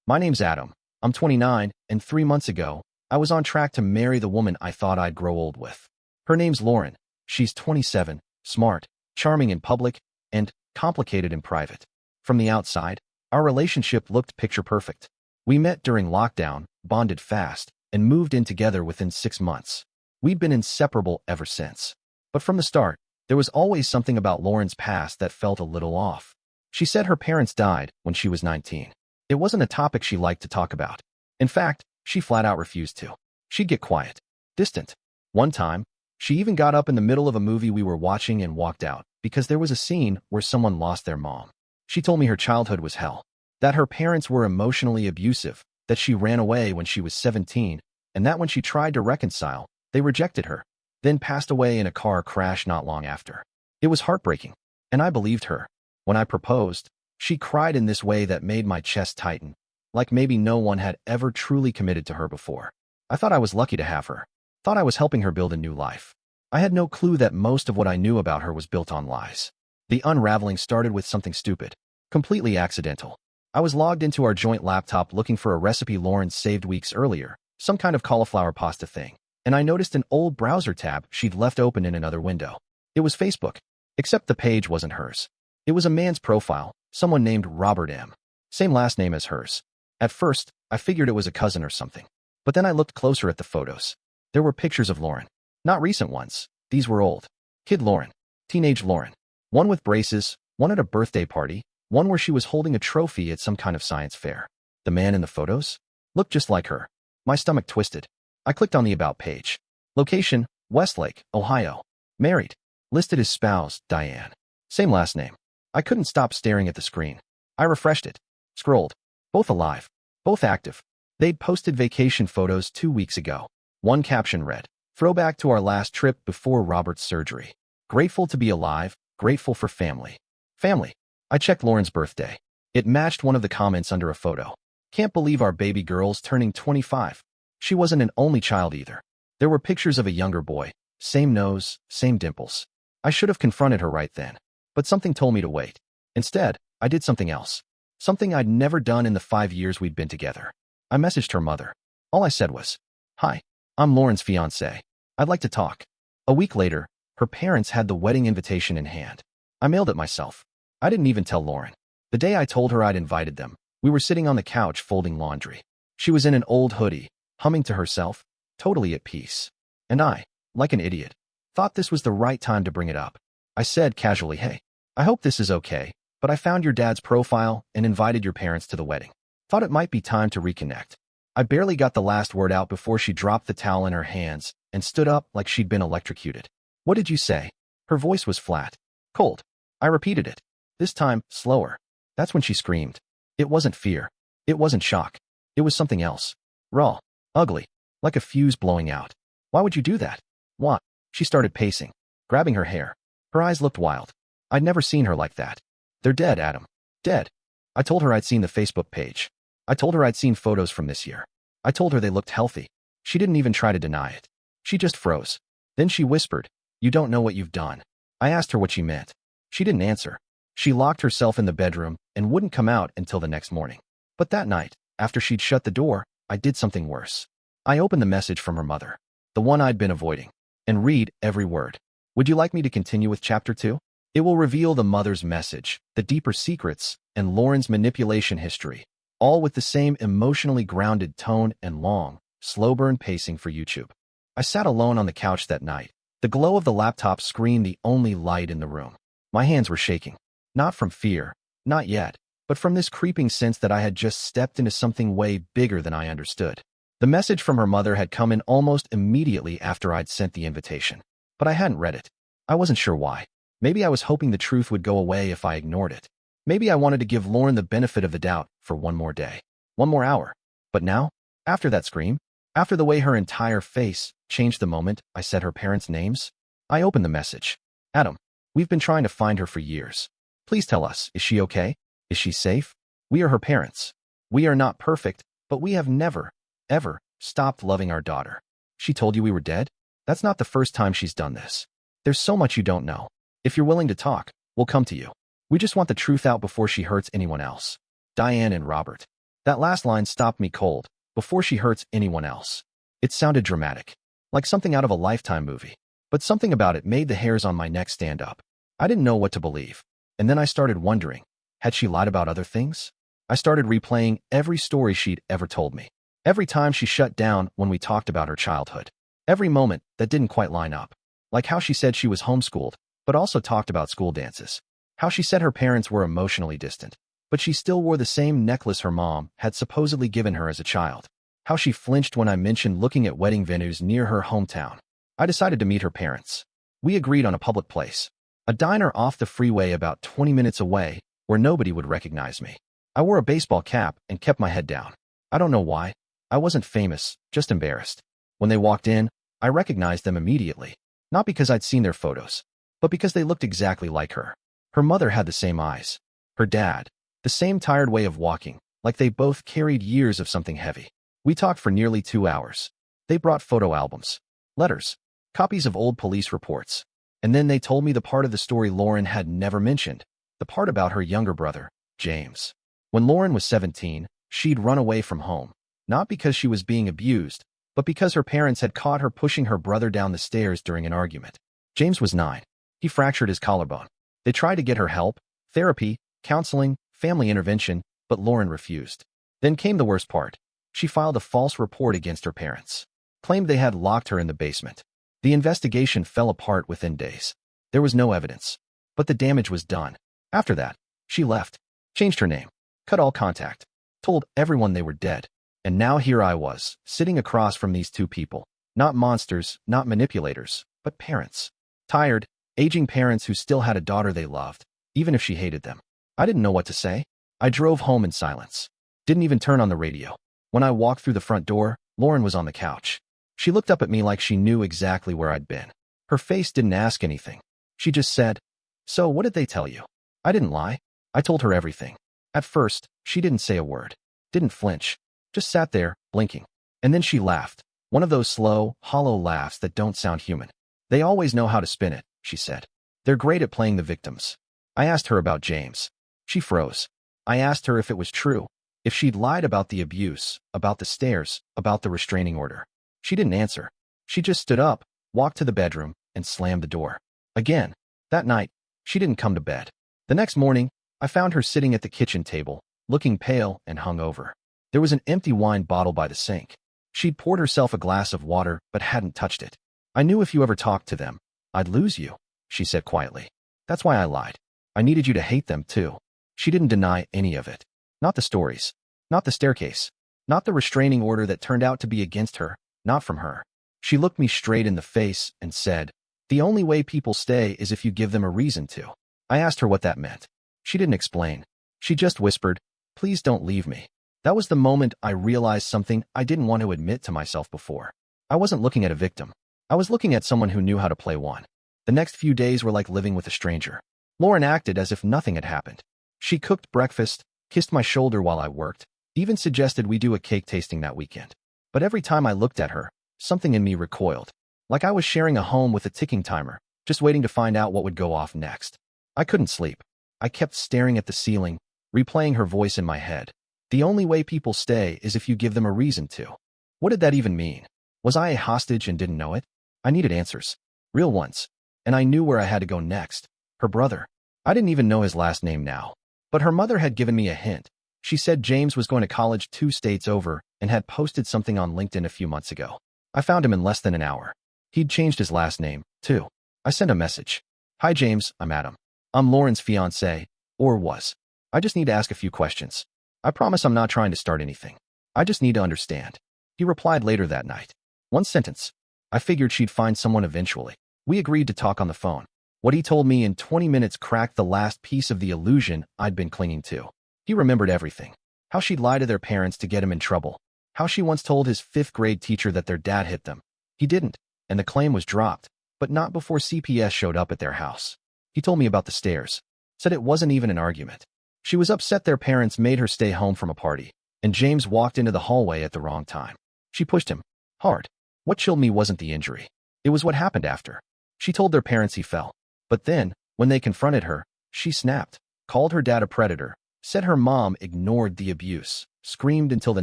My name's Adam. I'm 29, and 3 months ago, I was on track to marry the woman I thought I'd grow old with. Her name's Lauren. She's 27, smart, charming in public, and complicated in private. From the outside, our relationship looked picture perfect. We met during lockdown, bonded fast, and moved in together within 6 months. We'd been inseparable ever since. But from the start, there was always something about Lauren's past that felt a little off. She said her parents died when she was 19. It wasn't a topic she liked to talk about. In fact, she flat out refused to. She'd get quiet, distant. One time, she even got up in the middle of a movie we were watching and walked out because there was a scene where someone lost their mom. She told me her childhood was hell, that her parents were emotionally abusive, that she ran away when she was 17, and that when she tried to reconcile, they rejected her, then passed away in a car crash not long after. It was heartbreaking, and I believed her. When I proposed, she cried in this way that made my chest tighten, like maybe no one had ever truly committed to her before. I thought I was lucky to have her, thought I was helping her build a new life. I had no clue that most of what I knew about her was built on lies. The unraveling started with something stupid, completely accidental. I was logged into our joint laptop looking for a recipe Lauren saved weeks earlier, some kind of cauliflower pasta thing, and I noticed an old browser tab she'd left open in another window. It was Facebook, except the page wasn't hers. It was a man's profile, someone named Robert M. Same last name as hers. At first, I figured it was a cousin or something. But then I looked closer at the photos. There were pictures of Lauren. Not recent ones. These were old. Kid Lauren. Teenage Lauren. One with braces, one at a birthday party, one where she was holding a trophy at some kind of science fair. The man in the photos looked just like her. My stomach twisted. I clicked on the About page. Location, Westlake, Ohio. Married. Listed as spouse, Diane. Same last name. I couldn't stop staring at the screen. I refreshed it. Scrolled. Both alive. Both active. They'd posted vacation photos 2 weeks ago. One caption read, "Throwback to our last trip before Robert's surgery. Grateful to be alive, grateful for family." Family. I checked Lauren's birthday. It matched one of the comments under a photo. Can't believe our baby girl's turning 25. She wasn't an only child either. There were pictures of a younger boy. Same nose, same dimples. I should have confronted her right then. But something told me to wait. Instead, I did something else. Something I'd never done in the 5 years we'd been together. I messaged her mother. All I said was, "Hi, I'm Lauren's fiancé. I'd like to talk." A week later, her parents had the wedding invitation in hand. I mailed it myself. I didn't even tell Lauren. The day I told her I'd invited them, we were sitting on the couch folding laundry. She was in an old hoodie, humming to herself, totally at peace. And I, like an idiot, thought this was the right time to bring it up. I said casually, "Hey, I hope this is okay, but I found your dad's profile and invited your parents to the wedding. Thought it might be time to reconnect." I barely got the last word out before she dropped the towel in her hands and stood up like she'd been electrocuted. "What did you say?" Her voice was flat, cold. I repeated it, this time slower. That's when she screamed. It wasn't fear. It wasn't shock. It was something else. Raw, ugly, like a fuse blowing out. "Why would you do that?" "What?" She started pacing, grabbing her hair. Her eyes looked wild. I'd never seen her like that. "They're dead, Adam. Dead." I told her I'd seen the Facebook page. I told her I'd seen photos from this year. I told her they looked healthy. She didn't even try to deny it. She just froze. Then she whispered, "You don't know what you've done." I asked her what she meant. She didn't answer. She locked herself in the bedroom and wouldn't come out until the next morning. But that night, after she'd shut the door, I did something worse. I opened the message from her mother, the one I'd been avoiding, and read every word. Would you like me to continue with chapter 2? It will reveal the mother's message, the deeper secrets, and Lauren's manipulation history, all with the same emotionally grounded tone and long, slow burn pacing for YouTube. I sat alone on the couch that night, the glow of the laptop screen the only light in the room. My hands were shaking. Not from fear, not yet, but from this creeping sense that I had just stepped into something way bigger than I understood. The message from her mother had come in almost immediately after I'd sent the invitation, but I hadn't read it. I wasn't sure why. Maybe I was hoping the truth would go away if I ignored it. Maybe I wanted to give Lauren the benefit of the doubt for one more day, one more hour. But now, after that scream, after the way her entire face changed the moment I said her parents' names, I opened the message. "Adam, we've been trying to find her for years. Please tell us, is she okay? Is she safe? We are her parents. We are not perfect, but we have never, ever stopped loving our daughter." She told you we were dead? That's not the first time she's done this. There's so much you don't know. If you're willing to talk, we'll come to you. We just want the truth out before she hurts anyone else. Diane and Robert. That last line stopped me cold, before she hurts anyone else. It sounded dramatic, like something out of a Lifetime movie. But something about it made the hairs on my neck stand up. I didn't know what to believe. And then I started wondering, had she lied about other things? I started replaying every story she'd ever told me. Every time she shut down when we talked about her childhood. Every moment that didn't quite line up. Like how she said she was homeschooled, but also talked about school dances. How she said her parents were emotionally distant, but she still wore the same necklace her mom had supposedly given her as a child. How she flinched when I mentioned looking at wedding venues near her hometown. I decided to meet her parents. We agreed on a public place. A diner off the freeway about 20 minutes away, where nobody would recognize me. I wore a baseball cap and kept my head down. I don't know why. I wasn't famous, just embarrassed. When they walked in, I recognized them immediately. Not because I'd seen their photos, but because they looked exactly like her. Her mother had the same eyes. Her dad, the same tired way of walking, like they both carried years of something heavy. We talked for nearly 2 hours. They brought photo albums, letters, copies of old police reports. And then they told me the part of the story Lauren had never mentioned, the part about her younger brother, James. When Lauren was 17, she'd run away from home, not because she was being abused, but because her parents had caught her pushing her brother down the stairs during an argument. James was 9. He fractured his collarbone. They tried to get her help, therapy, counseling, family intervention, but Lauren refused. Then came the worst part. She filed a false report against her parents, claimed they had locked her in the basement. The investigation fell apart within days. There was no evidence, but the damage was done. After that, she left, changed her name, cut all contact, told everyone they were dead. And now here I was, sitting across from these two people. Not monsters, not manipulators, but parents. Tired, aging parents who still had a daughter they loved, even if she hated them. I didn't know what to say. I drove home in silence. Didn't even turn on the radio. When I walked through the front door, Lauren was on the couch. She looked up at me like she knew exactly where I'd been. Her face didn't ask anything. She just said, "So what did they tell you?" I didn't lie. I told her everything. At first, she didn't say a word. Didn't flinch. Just sat there, blinking. And then she laughed. One of those slow, hollow laughs that don't sound human. "They always know how to spin it," she said. "They're great at playing the victims." I asked her about James. She froze. I asked her if it was true, if she'd lied about the abuse, about the stairs, about the restraining order. She didn't answer. She just stood up, walked to the bedroom, and slammed the door. Again. That night, she didn't come to bed. The next morning, I found her sitting at the kitchen table, looking pale and hungover. There was an empty wine bottle by the sink. She'd poured herself a glass of water but hadn't touched it. "I knew if you ever talked to them, I'd lose you," she said quietly. "That's why I lied. I needed you to hate them too." She didn't deny any of it. Not the stories. Not the staircase. Not the restraining order that turned out to be against her. Not from her. She looked me straight in the face and said, "The only way people stay is if you give them a reason to." I asked her what that meant. She didn't explain. She just whispered, "Please don't leave me." That was the moment I realized something I didn't want to admit to myself before. I wasn't looking at a victim. I was looking at someone who knew how to play one. The next few days were like living with a stranger. Lauren acted as if nothing had happened. She cooked breakfast, kissed my shoulder while I worked, even suggested we do a cake tasting that weekend. But every time I looked at her, something in me recoiled. Like I was sharing a home with a ticking timer, just waiting to find out what would go off next. I couldn't sleep. I kept staring at the ceiling, replaying her voice in my head. The only way people stay is if you give them a reason to. What did that even mean? Was I a hostage and didn't know it? I needed answers. Real ones. And I knew where I had to go next. Her brother. I didn't even know his last name now. But her mother had given me a hint. She said James was going to college 2 states over and had posted something on LinkedIn a few months ago. I found him in less than an hour. He'd changed his last name, too. I sent a message. "Hi James, I'm Adam. I'm Lauren's fiancé, or was. I just need to ask a few questions. I promise I'm not trying to start anything. I just need to understand." He replied later that night. One sentence. I figured she'd find someone eventually. We agreed to talk on the phone. What he told me in 20 minutes cracked the last piece of the illusion I'd been clinging to. He remembered everything. How she'd lied to their parents to get him in trouble. How she once told his 5th-grade teacher that their dad hit them. He didn't, and the claim was dropped, but not before CPS showed up at their house. He told me about the stairs. Said it wasn't even an argument. She was upset their parents made her stay home from a party, and James walked into the hallway at the wrong time. She pushed him. Hard. What chilled me wasn't the injury. It was what happened after. She told their parents he fell. But then, when they confronted her, she snapped, called her dad a predator, said her mom ignored the abuse, screamed until the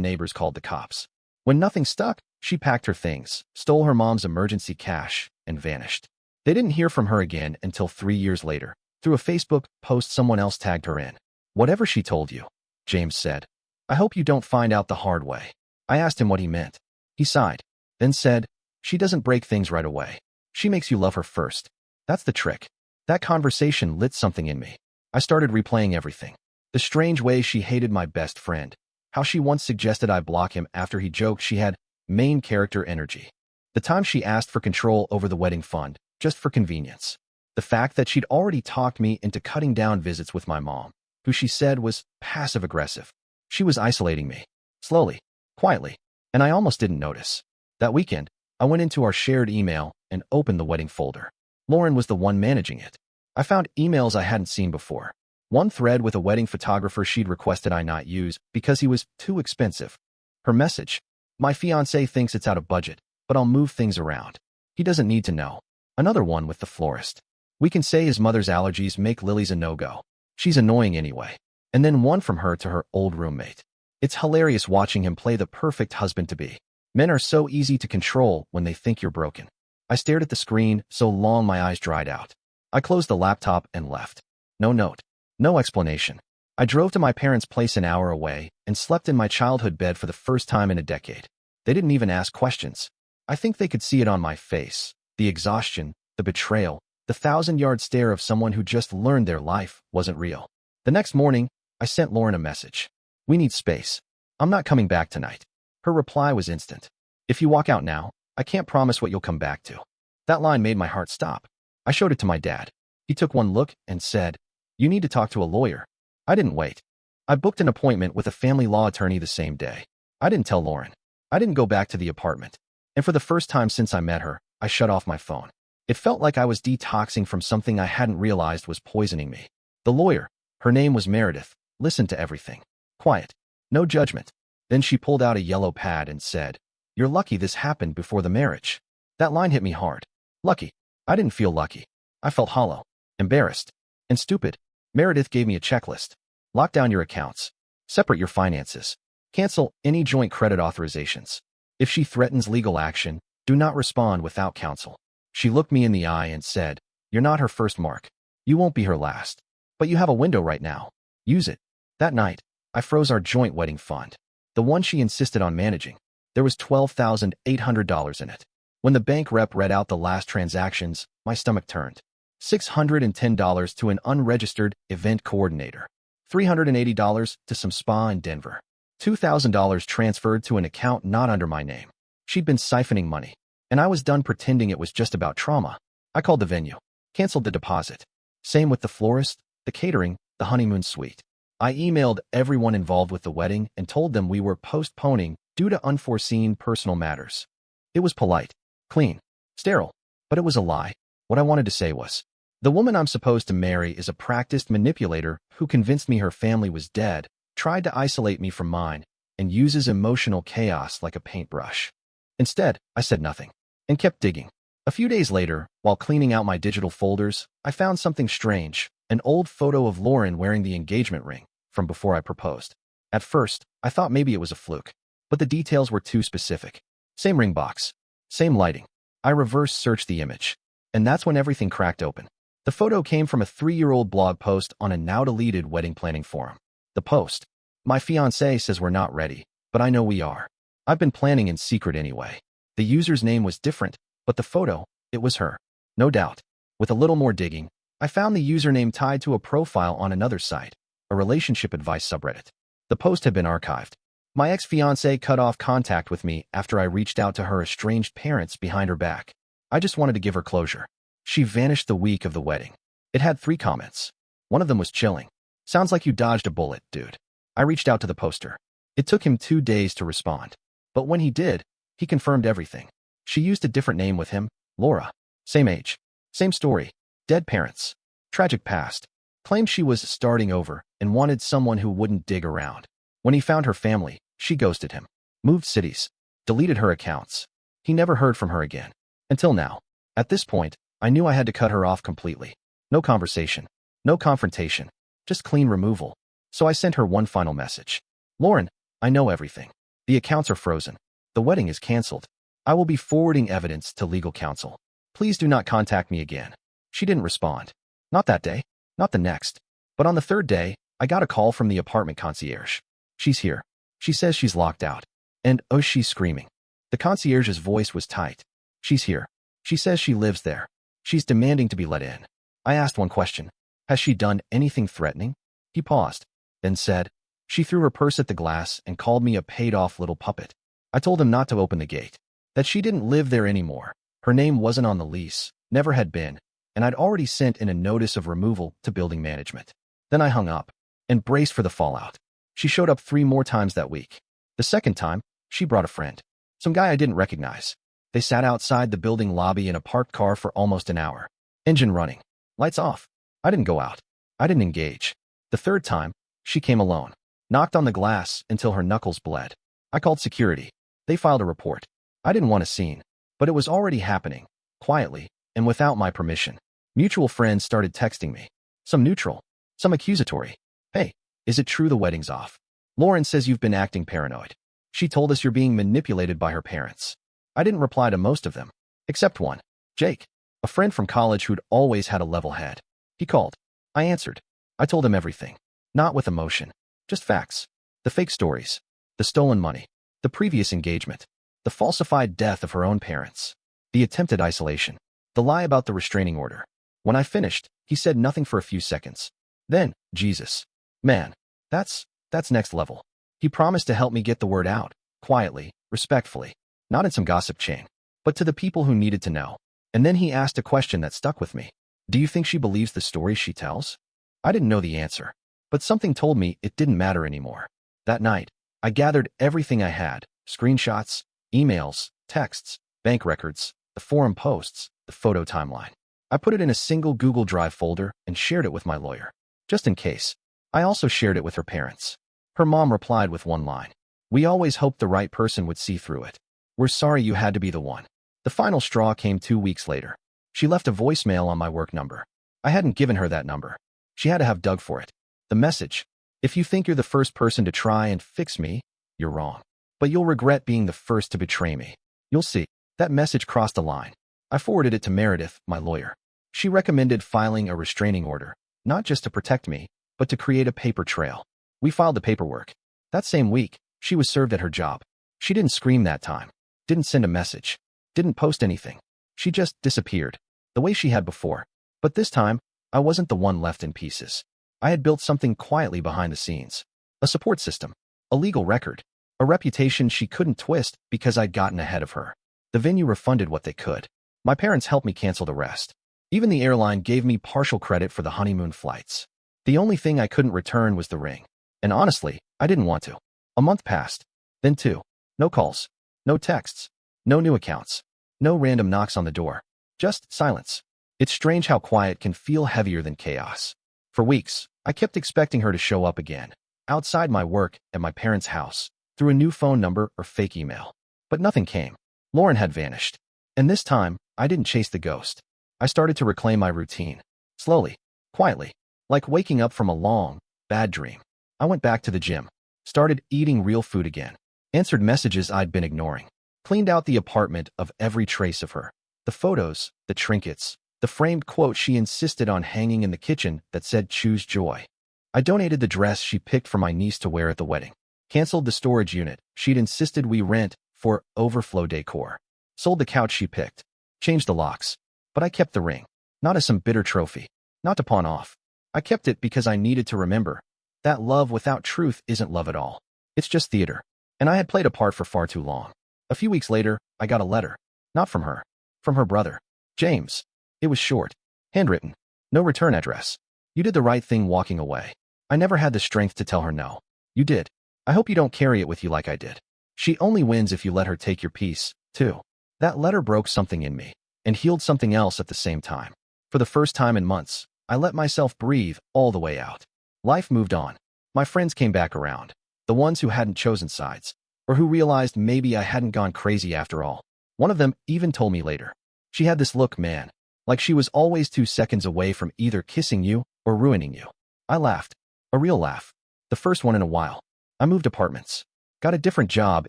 neighbors called the cops. When nothing stuck, she packed her things, stole her mom's emergency cash, and vanished. They didn't hear from her again until 3 years later. Through a Facebook post, someone else tagged her in. "Whatever she told you," James said, "I hope you don't find out the hard way." I asked him what he meant. He sighed, then said, "She doesn't break things right away. She makes you love her first. That's the trick." That conversation lit something in me. I started replaying everything. The strange way she hated my best friend. How she once suggested I block him after he joked she had main character energy. The time she asked for control over the wedding fund, just for convenience. The fact that she'd already talked me into cutting down visits with my mom, who she said was passive-aggressive. She was isolating me. Slowly, quietly, and I almost didn't notice. That weekend, I went into our shared email and opened the wedding folder. Lauren was the one managing it. I found emails I hadn't seen before. One thread with a wedding photographer she'd requested I not use because he was too expensive. Her message: "My fiancé thinks it's out of budget, but I'll move things around. He doesn't need to know." Another one with the florist: "We can say his mother's allergies make Lily's a no-go. She's annoying anyway." And then one from her to her old roommate. It's hilarious watching him play the perfect husband-to-be. Men are so easy to control when they think you're broken. I stared at the screen so long my eyes dried out. I closed the laptop and left. No note. No explanation. I drove to my parents' place an hour away and slept in my childhood bed for the first time in a decade. They didn't even ask questions. I think they could see it on my face. The exhaustion, the betrayal, the 1,000-yard stare of someone who just learned their life wasn't real. The next morning, I sent Lauren a message. "We need space. I'm not coming back tonight." Her reply was instant. "If you walk out now, I can't promise what you'll come back to." That line made my heart stop. I showed it to my dad. He took one look and said, "You need to talk to a lawyer." I didn't wait. I booked an appointment with a family law attorney the same day. I didn't tell Lauren. I didn't go back to the apartment. And for the first time since I met her, I shut off my phone. It felt like I was detoxing from something I hadn't realized was poisoning me. The lawyer, her name was Meredith, listened to everything. Quiet. No judgment. Then she pulled out a yellow pad and said, "You're lucky this happened before the marriage." That line hit me hard. Lucky. I didn't feel lucky. I felt hollow, embarrassed, and stupid. Meredith gave me a checklist. Lock down your accounts. Separate your finances. Cancel any joint credit authorizations. If she threatens legal action, do not respond without counsel. She looked me in the eye and said, "You're not her first mark. You won't be her last. But you have a window right now. Use it." That night, I froze our joint wedding fund. The one she insisted on managing. There was $12,800 in it. When the bank rep read out the last transactions, my stomach turned. $610 to an unregistered event coordinator. $380 to some spa in Denver. $2,000 transferred to an account not under my name. She'd been siphoning money, and I was done pretending it was just about trauma. I called the venue, canceled the deposit. Same with the florist, the catering, the honeymoon suite. I emailed everyone involved with the wedding and told them we were postponing due to unforeseen personal matters. It was polite, clean, sterile, but it was a lie. What I wanted to say was, the woman I'm supposed to marry is a practiced manipulator who convinced me her family was dead, tried to isolate me from mine, and uses emotional chaos like a paintbrush. Instead, I said nothing and kept digging. A few days later, while cleaning out my digital folders, I found something strange, an old photo of Lauren wearing the engagement ring from before I proposed. At first, I thought maybe it was a fluke, but the details were too specific. Same ring box, same lighting. I reverse searched the image, and that's when everything cracked open. The photo came from a 3-year-old blog post on a now-deleted wedding planning forum. The post: "My fiancé says we're not ready, but I know we are. I've been planning in secret anyway." The user's name was different, but the photo, it was her. No doubt. With a little more digging, I found the username tied to a profile on another site, a relationship advice subreddit. The post had been archived. My ex-fiancé cut off contact with me after I reached out to her estranged parents behind her back. I just wanted to give her closure. She vanished the week of the wedding. It had 3 comments. One of them was chilling. "Sounds like you dodged a bullet, dude." I reached out to the poster. It took him 2 days to respond. But when he did, he confirmed everything. She used a different name with him, Laura. Same age. Same story. Dead parents. Tragic past. Claimed she was starting over and wanted someone who wouldn't dig around. When he found her family, she ghosted him. Moved cities. Deleted her accounts. He never heard from her again. Until now. At this point, I knew I had to cut her off completely. No conversation. No confrontation. Just clean removal. So I sent her one final message. "Lauren, I know everything. The accounts are frozen. The wedding is canceled. I will be forwarding evidence to legal counsel. Please do not contact me again. She didn't respond. Not that day, not the next. But on the third day, I got a call from the apartment concierge. She's here. She says she's locked out. And, oh, she's screaming. The concierge's voice was tight. She's here. She says she lives there. She's demanding to be let in. I asked one question. Has she done anything threatening? He paused, then said, she threw her purse at the glass and called me a paid-off little puppet. I told him not to open the gate, that she didn't live there anymore. Her name wasn't on the lease, never had been, and I'd already sent in a notice of removal to building management. Then I hung up and braced for the fallout. She showed up 3 more times that week. The second time, she brought a friend, some guy I didn't recognize. They sat outside the building lobby in a parked car for almost an hour. Engine running. Lights off. I didn't go out. I didn't engage. The third time, she came alone. Knocked on the glass until her knuckles bled. I called security. They filed a report. I didn't want a scene, but it was already happening, quietly, and without my permission. Mutual friends started texting me. Some neutral, some accusatory. Hey, is it true the wedding's off? Lauren says you've been acting paranoid. She told us you're being manipulated by her parents. I didn't reply to most of them, except one. Jake, a friend from college who'd always had a level head. He called. I answered. I told him everything. Not with emotion. Just facts. The fake stories. The stolen money. The previous engagement. The falsified death of her own parents. The attempted isolation. The lie about the restraining order. When I finished, he said nothing for a few seconds. Then, Jesus. Man, that's next level. He promised to help me get the word out, quietly, respectfully, not in some gossip chain, but to the people who needed to know. And then he asked a question that stuck with me. Do you think she believes the stories she tells? I didn't know the answer, but something told me it didn't matter anymore. That night, I gathered everything I had, screenshots, emails, texts, bank records, the forum posts, the photo timeline. I put it in a single Google Drive folder and shared it with my lawyer, just in case. I also shared it with her parents. Her mom replied with one line. We always hoped the right person would see through it. We're sorry you had to be the one. The final straw came 2 weeks later. She left a voicemail on my work number. I hadn't given her that number. She had to have dug for it. The message. If you think you're the first person to try and fix me, you're wrong. But you'll regret being the first to betray me. You'll see. That message crossed a line. I forwarded it to Meredith, my lawyer. She recommended filing a restraining order, not just to protect me, but to create a paper trail. We filed the paperwork. That same week, she was served at her job. She didn't scream that time. Didn't send a message. Didn't post anything. She just disappeared, the way she had before. But this time, I wasn't the one left in pieces. I had built something quietly behind the scenes. A support system. A legal record. A reputation she couldn't twist because I'd gotten ahead of her. The venue refunded what they could. My parents helped me cancel the rest. Even the airline gave me partial credit for the honeymoon flights. The only thing I couldn't return was the ring. And honestly, I didn't want to. A month passed. Then 2. No calls. No texts. No new accounts. No random knocks on the door. Just silence. It's strange how quiet can feel heavier than chaos. For weeks, I kept expecting her to show up again, outside my work at my parents' house, through a new phone number or fake email. But nothing came. Lauren had vanished. And this time, I didn't chase the ghost. I started to reclaim my routine. Slowly. Quietly. Like waking up from a long, bad dream. I went back to the gym. Started eating real food again. Answered messages I'd been ignoring. Cleaned out the apartment of every trace of her. The photos, the trinkets, the framed quote she insisted on hanging in the kitchen that said choose joy. I donated the dress she picked for my niece to wear at the wedding. Canceled the storage unit she'd insisted we rent for overflow decor. Sold the couch she picked. Changed the locks. But I kept the ring. Not as some bitter trophy. Not to pawn off. I kept it because I needed to remember that love without truth isn't love at all. It's just theater. And I had played a part for far too long. A few weeks later, I got a letter. Not from her. From her brother. James. It was short. Handwritten. No return address. You did the right thing walking away. I never had the strength to tell her no. You did. I hope you don't carry it with you like I did. She only wins if you let her take your peace, too. That letter broke something in me, and healed something else at the same time. For the first time in months, I let myself breathe all the way out. Life moved on. My friends came back around. The ones who hadn't chosen sides, or who realized maybe I hadn't gone crazy after all. One of them even told me later. She had this look, man, like she was always 2 seconds away from either kissing you or ruining you. I laughed. A real laugh. The first one in a while. I moved apartments. Got a different job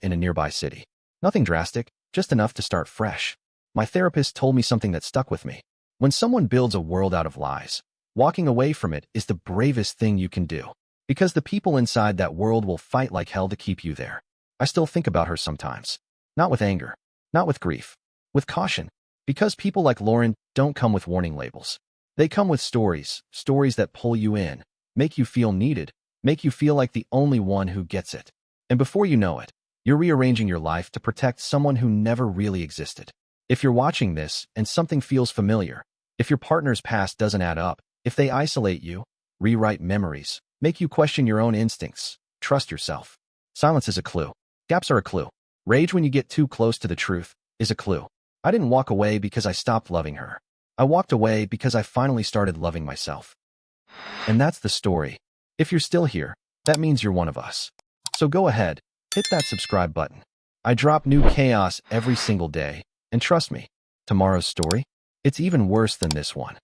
in a nearby city. Nothing drastic, just enough to start fresh. My therapist told me something that stuck with me. When someone builds a world out of lies, walking away from it is the bravest thing you can do. Because the people inside that world will fight like hell to keep you there. I still think about her sometimes. Not with anger, not with grief, with caution. Because people like Lauren don't come with warning labels. They come with stories that pull you in, make you feel needed, make you feel like the only one who gets it. And before you know it, you're rearranging your life to protect someone who never really existed. If you're watching this and something feels familiar, if your partner's past doesn't add up, if they isolate you, rewrite memories, make you question your own instincts, trust yourself. Silence is a clue. Gaps are a clue. Rage when you get too close to the truth is a clue. I didn't walk away because I stopped loving her. I walked away because I finally started loving myself. And that's the story. If you're still here, that means you're one of us. So go ahead, hit that subscribe button. I drop new chaos every single day, and trust me, tomorrow's story, it's even worse than this one.